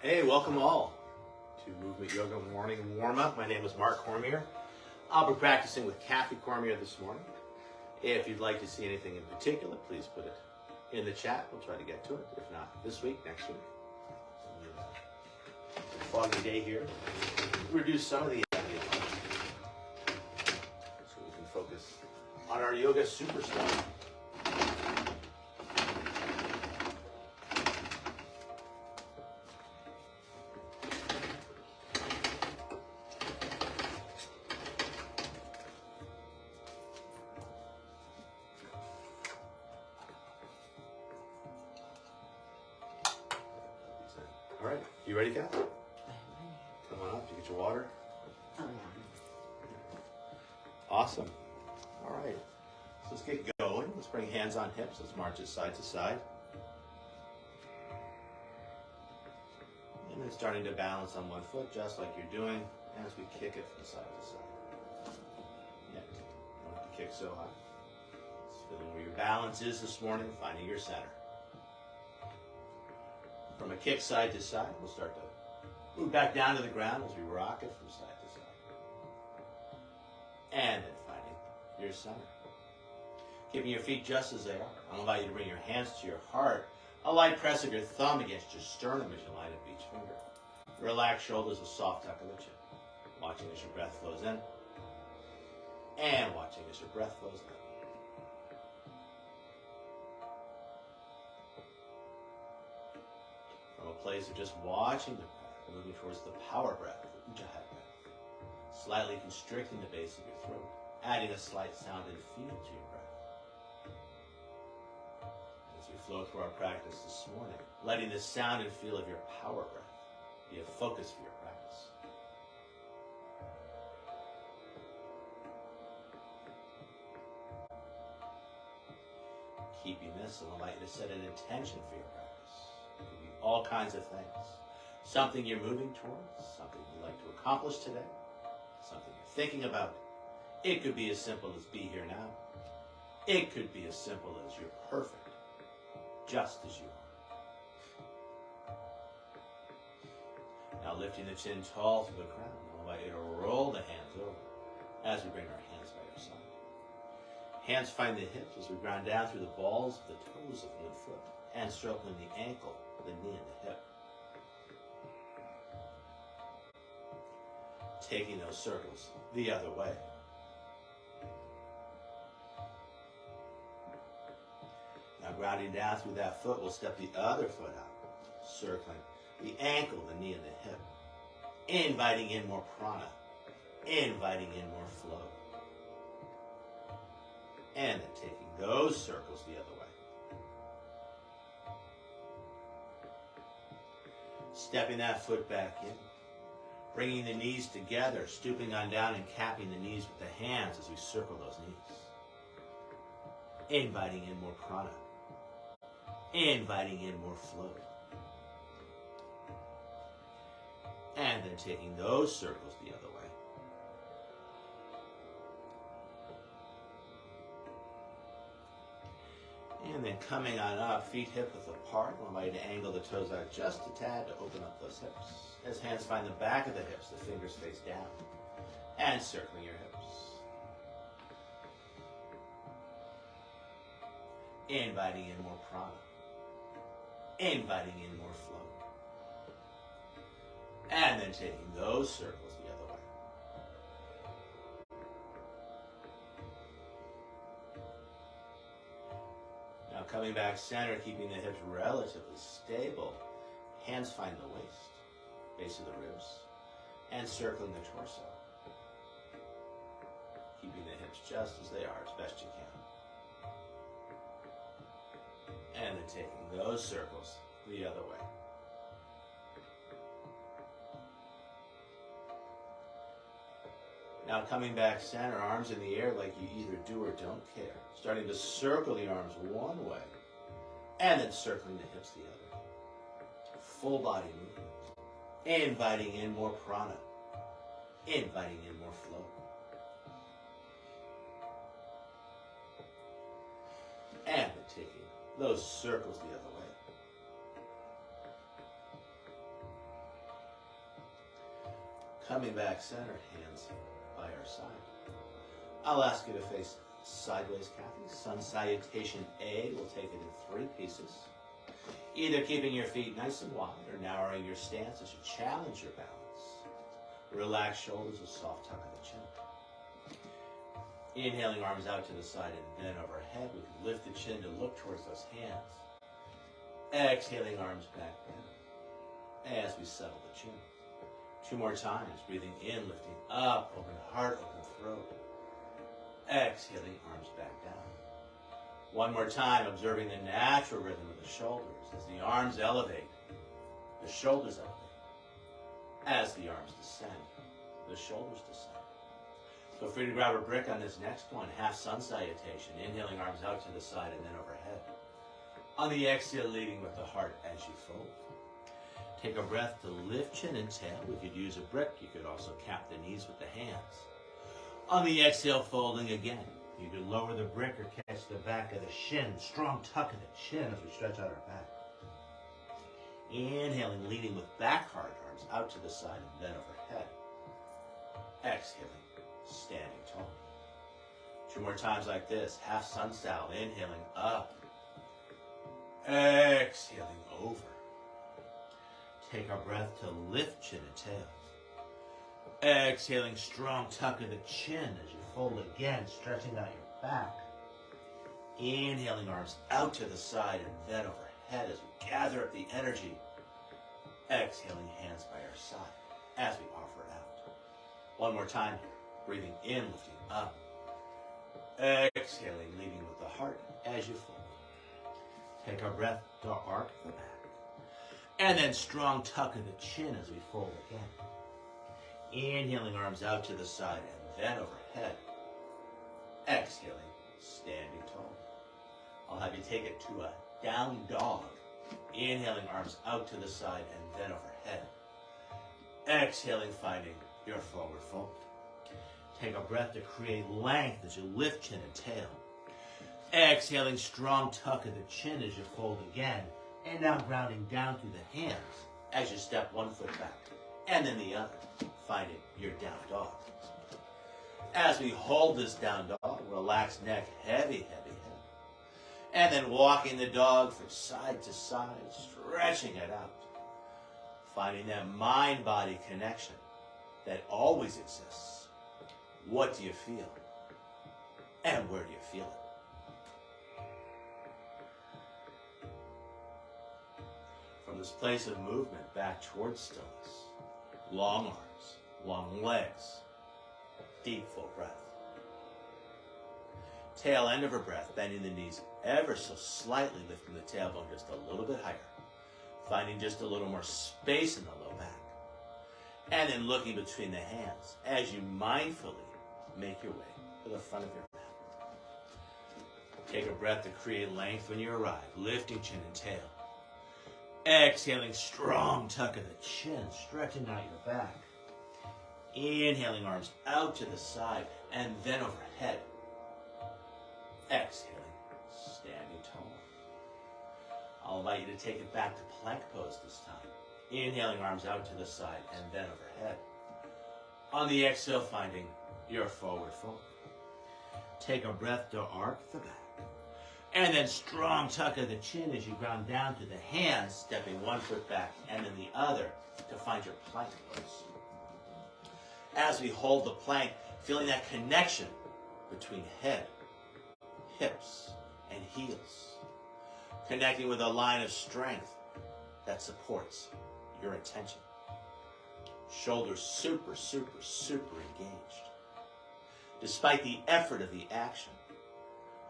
Hey, welcome all to Movement Yoga Morning Warm-Up. My name is Mark Cormier. I'll be practicing with Kathy Cormier this morning. If you'd like to see anything in particular, please put it in the chat. We'll try to get to it. If not this week, next week. Foggy day here. Reduce some of the ambient light so we can focus on our yoga superstar. All right, you ready, Kat? Come on up, you get your water. Oh, yeah. Awesome. All right, so let's get going. Let's bring hands on hips. Let's march it side to side. And then starting to balance on one foot, just like you're doing as we kick it from side to side. Yeah, don't have to kick so high. Just feeling where your balance is this morning, finding your center. From a kick side to side, we'll start to move back down to the ground as we rock it from side to side. And then finding your center. Keeping your feet just as they are. I'll invite you to bring your hands to your heart. A light press of your thumb against your sternum as you line up each finger. Relax shoulders, a soft tuck of the chin. Watching as your breath flows in. And watching as your breath flows out. From a place of just watching the breath, moving towards the power breath, the Ujjayi breath. Slightly constricting the base of your throat, adding a slight sound and feel to your breath. As we flow through our practice this morning, letting the sound and feel of your power breath be a focus for your practice. Keeping this, I'll invite you to set an intention for your practice. It could be all kinds of things. Something you're moving towards, something you'd like to accomplish today, something you're thinking about. It could be as simple as be here now. It could be as simple as you're perfect, just as you are. Now lifting the chin tall to the crown, I'll invite you to roll the hands over as we bring our hands by your side. Hands find the hips as we ground down through the balls of the toes of one foot and circling the ankle, the knee, and the hip. Taking those circles the other way. Now grounding down through that foot, we'll step the other foot out, circling the ankle, the knee, and the hip. Inviting in more prana, inviting in more flow. And then taking those circles the other way. Stepping that foot back in. Bringing the knees together, stooping on down and capping the knees with the hands as we circle those knees. Inviting in more prana. Inviting in more flow. And then taking those circles the other way. And then coming on up, feet hip width apart. We'll invite you to angle the toes out just a tad to open up those hips. As hands find the back of the hips, the fingers face down. And circling your hips. Inviting in more prana. Inviting in more flow. And then taking those circles the other way. Now coming back center, keeping the hips relatively stable. Hands find the waist, base of the ribs, and circling the torso. Keeping the hips just as they are as best you can. And then taking those circles the other way. Now coming back center, arms in the air like you either do or don't care. Starting to circle the arms one way, and then circling the hips the other. Full body movement. Inviting in more prana. Inviting in more flow. And then taking those circles the other way. Coming back center, hands by our side. I'll ask you to face sideways, Kathy. Sun salutation A. We'll take it in 3 pieces. Either keeping your feet nice and wide or narrowing your stance as you challenge your balance. Relax shoulders, a soft tuck of the chin. Inhaling, arms out to the side and then overhead. We can lift the chin to look towards those hands. Exhaling, arms back down as we settle the chin. 2 more times, breathing in, lifting up, open heart, open throat. Exhaling, arms back down. 1 more time, observing the natural rhythm of the shoulders as the arms elevate, the shoulders elevate. As the arms descend, the shoulders descend. Feel free to grab a brick on this next one, half sun salutation, inhaling, arms out to the side and then overhead. On the exhale, leading with the heart as you fold. Take a breath to lift chin and tail. We could use a brick. You could also cap the knees with the hands. On the exhale, folding again. You could lower the brick or catch the back of the shin. Strong tuck of the chin as we stretch out our back. Inhaling, leading with back hard, arms out to the side and then overhead. Exhaling, standing tall. 2 more times like this. Half sun style. Inhaling up. Exhaling over. Take our breath to lift chin and tail. Exhaling, strong tuck of the chin as you fold again, stretching out your back. Inhaling, arms out to the side and then overhead as we gather up the energy. Exhaling, hands by our side as we offer it out. 1 more time, breathing in, lifting up. Exhaling, leading with the heart as you fold. Take our breath to arc the back. And then strong tuck of the chin as we fold again. Inhaling, arms out to the side and then overhead. Exhaling, standing tall. I'll have you take it to a down dog. Inhaling, arms out to the side and then overhead. Exhaling, finding your forward fold. Take a breath to create length as you lift chin and tail. Exhaling, strong tuck of the chin as you fold again. And now grounding down through the hands as you step 1 foot back and then the other, finding your down dog. As we hold this down dog, relax neck, heavy, heavy head. And then walking the dog from side to side, stretching it out. Finding that mind-body connection that always exists. What do you feel? And where do you feel it? From this place of movement back towards stillness. Long arms, long legs, deep full breath. Tail end of her breath, bending the knees ever so slightly, lifting the tailbone just a little bit higher. Finding just a little more space in the low back. And then looking between the hands as you mindfully make your way to the front of your mat. Take a breath to create length when you arrive, lifting chin and tail. Exhaling, strong tuck of the chin, stretching out your back. Inhaling, arms out to the side and then overhead. Exhaling, standing tall. I'll invite you to take it back to plank pose this time. Inhaling, arms out to the side and then overhead. On the exhale, finding your forward fold. Take a breath to arc the back. And then strong tuck of the chin as you ground down to the hands, stepping 1 foot back and then the other to find your plank pose. As we hold the plank, feeling that connection between head, hips, and heels. Connecting with a line of strength that supports your attention. Shoulders super, super, super engaged. Despite the effort of the action,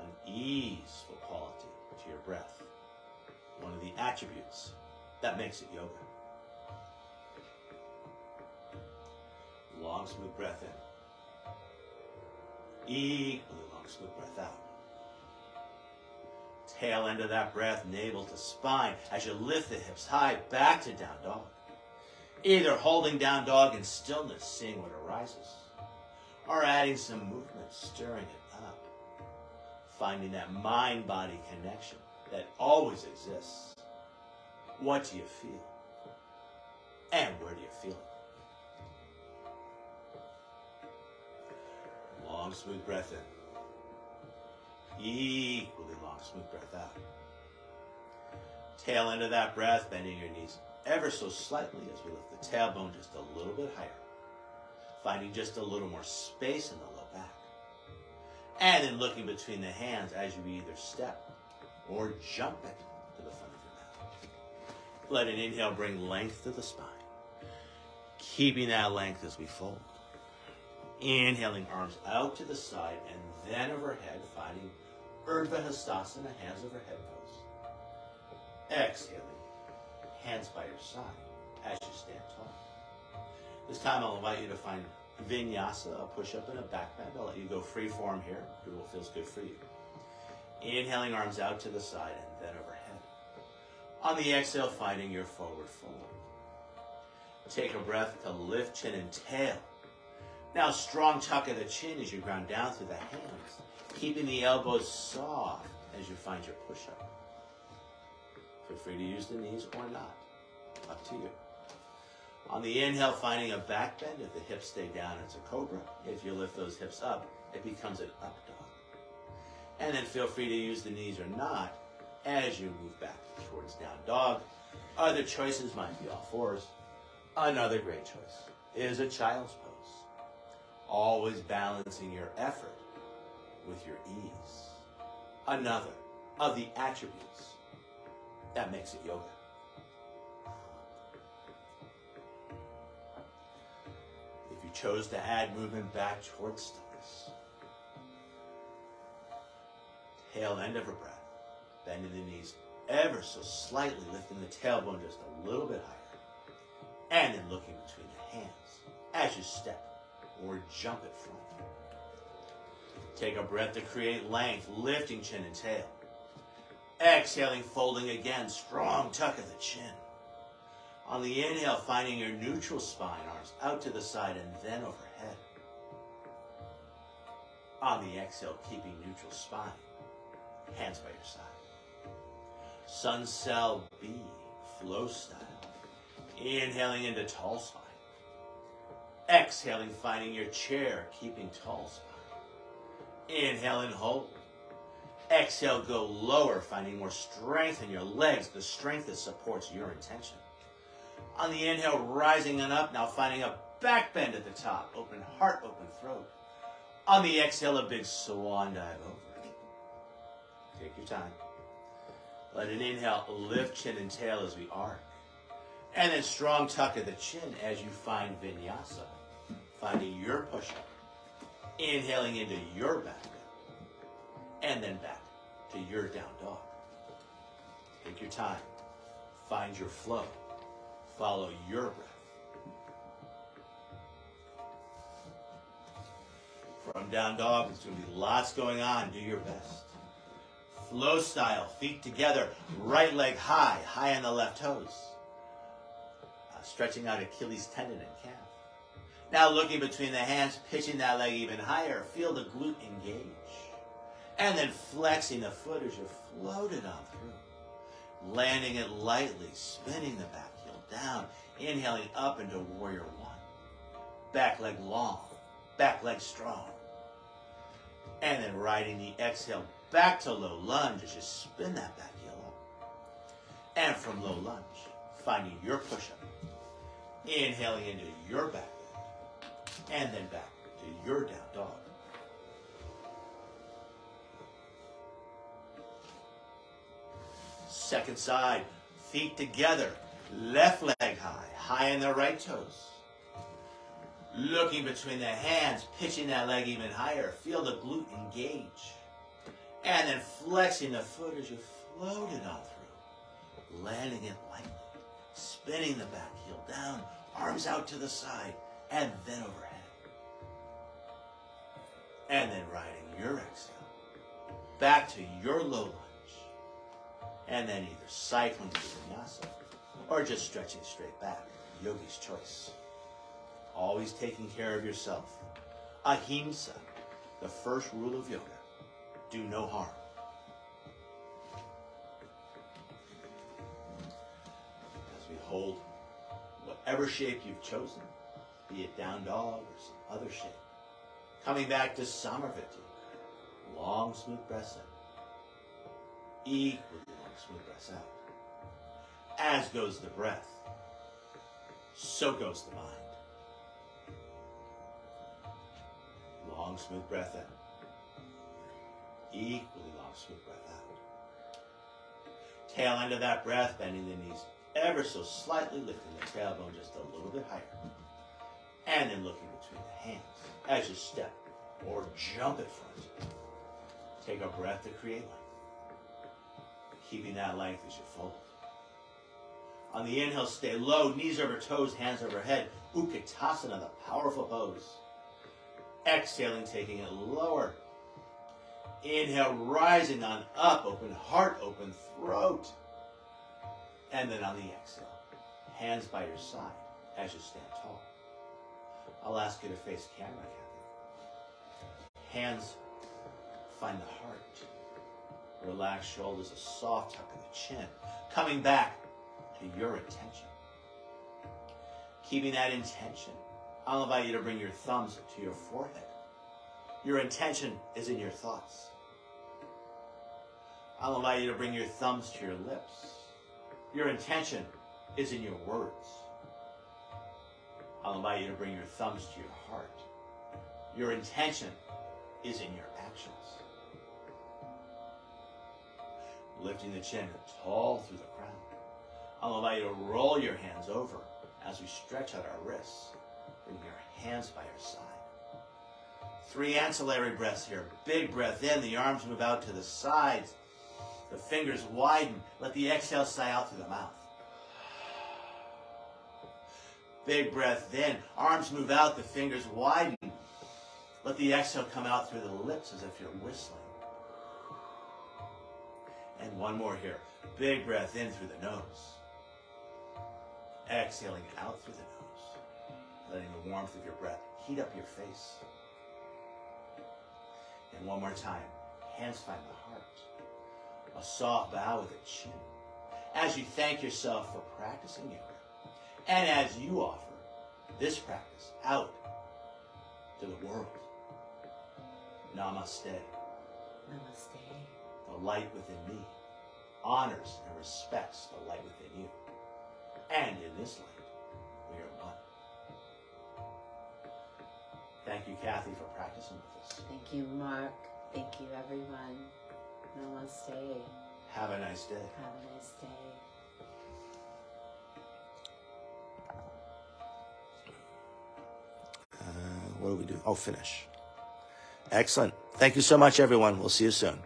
an easeful quality to your breath. One of the attributes that makes it yoga. Long, smooth breath in. Equally long, smooth breath out. Tail end of that breath, navel to spine, as you lift the hips high, back to down dog. Either holding down dog in stillness, seeing what arises, or adding some movement, stirring it up. Finding that mind-body connection that always exists. What do you feel? And where do you feel it? long, smooth breath in. Equally long, smooth breath out. Tail end of that breath, bending your knees ever so slightly as we lift the tailbone just a little bit higher. Finding just a little more space in the low back. And then looking between the hands as you either step or jump it to the front of your mat. Let an inhale bring length to the spine. Keeping that length as we fold. Inhaling, arms out to the side and then overhead, finding Urdhva Hastasana, hands overhead pose. Exhaling, hands by your side as you stand tall. This time I'll invite you to find Vinyasa, a push-up and a back bend. I'll let you go free form here. Do what feels good for you. Inhaling, arms out to the side and then overhead. On the exhale, finding your forward fold. Take a breath to lift chin and tail. Now strong tuck of the chin as you ground down through the hands, keeping the elbows soft as you find your push-up. Feel free to use the knees or not. Up to you. On the inhale, finding a back bend. If the hips stay down, it's a cobra. If you lift those hips up, it becomes an up dog. And then feel free to use the knees or not as you move back towards down dog. Other choices might be all fours. Another great choice is a child's pose. Always balancing your effort with your ease. Another of the attributes that makes it yoga. If you chose to add movement back towards stillness, tail end of a breath, bending the knees ever so slightly, lifting the tailbone just a little bit higher, and then looking between the hands as you step or jump it front. Take a breath to create length, lifting chin and tail. Exhaling, folding again, strong tuck of the chin. On the inhale, finding your neutral spine, arms out to the side and then overhead. On the exhale, keeping neutral spine, hands by your side. Sun Cell B, flow style. Inhaling into tall spine. Exhaling, finding your chair, keeping tall spine. Inhale and hold. Exhale, go lower, finding more strength in your legs, the strength that supports your intention. On the inhale, rising and up, now finding a back bend at the top. Open heart, open throat. On the exhale, a big swan dive over. Take your time. Let an inhale lift chin and tail as we arc. And then strong tuck of the chin as you find vinyasa. Finding your push-up. Inhaling into your back bend. And then back to your down dog. Take your time. Find your flow. Follow your breath. From down dog, there's going to be lots going on. Do your best. Flow style, feet together, right leg high, high on the left toes. Stretching out Achilles tendon and calf. Now looking between the hands, pitching that leg even higher. Feel the glute engage. And then flexing the foot as you float it on through. Landing it lightly, spinning the back heel down. Inhaling up into warrior one. Back leg long, back leg strong. And then riding the exhale back to low lunge as you spin that back heel up. And from low lunge, finding your push-up. Inhaling into your back bend. And then back to your down dog. Second side, feet together, left leg high, high in the right toes. Looking between the hands, pitching that leg even higher. Feel the glute engage. And then flexing the foot as you float it on through. Landing it lightly. Spinning the back heel down. Arms out to the side. And then overhead. And then riding your exhale. Back to your low lunge. And then either cycling to vinyasa. Or just stretching straight back. Yogi's choice. Always taking care of yourself. Ahimsa, the first rule of yoga. Do no harm. As we hold whatever shape you've chosen, be it down dog or some other shape, Coming back to Samarviti. Long, smooth breaths in. Equally long, smooth breaths out. As goes the breath, so goes the mind. Long, smooth breath in. Equally long, smooth breath out. Tail end of that breath, bending the knees ever so slightly, lifting the tailbone just a little bit higher. And then looking between the hands as you step or jump at front. Take a breath to create length. Keeping that length as you fold. On the inhale, stay low, knees over toes, hands over head. Utkatasana, the powerful pose. Exhaling, taking it lower. Inhale, rising on up, open heart, open throat. And then on the exhale, hands by your side as you stand tall. I'll ask you to face camera, Kathy. Hands find the heart. Relax shoulders, a soft tuck of the chin. Coming back to your intention. Keeping that intention, I'll invite you to bring your thumbs to your forehead. Your intention is in your thoughts. I'll invite you to bring your thumbs to your lips. Your intention is in your words. I'll invite you to bring your thumbs to your heart. Your intention is in your actions. Lifting the chin tall through the crown. I'll invite you to roll your hands over as we stretch out our wrists. Bring your hands by your side. 3 ancillary breaths here. Big breath in, the arms move out to the sides. The fingers widen. Let the exhale sigh out through the mouth. Big breath in, arms move out, the fingers widen. Let the exhale come out through the lips as if you're whistling. And one more here. Big breath in through the nose. Exhaling out through the nose. Letting the warmth of your breath heat up your face. And one more time. Hands find the heart. A soft bow with a chin. As you thank yourself for practicing yoga. And as you offer this practice out to the world. Namaste. Namaste. The light within me honors and respects the light within you. And in this light, we are one. Thank you, Kathy, for practicing with us. Thank you, Mark. Thank you, everyone. Namaste. Have a nice day. Have a nice day. What do we do? Oh, finish. Excellent. Thank you so much, everyone. We'll see you soon.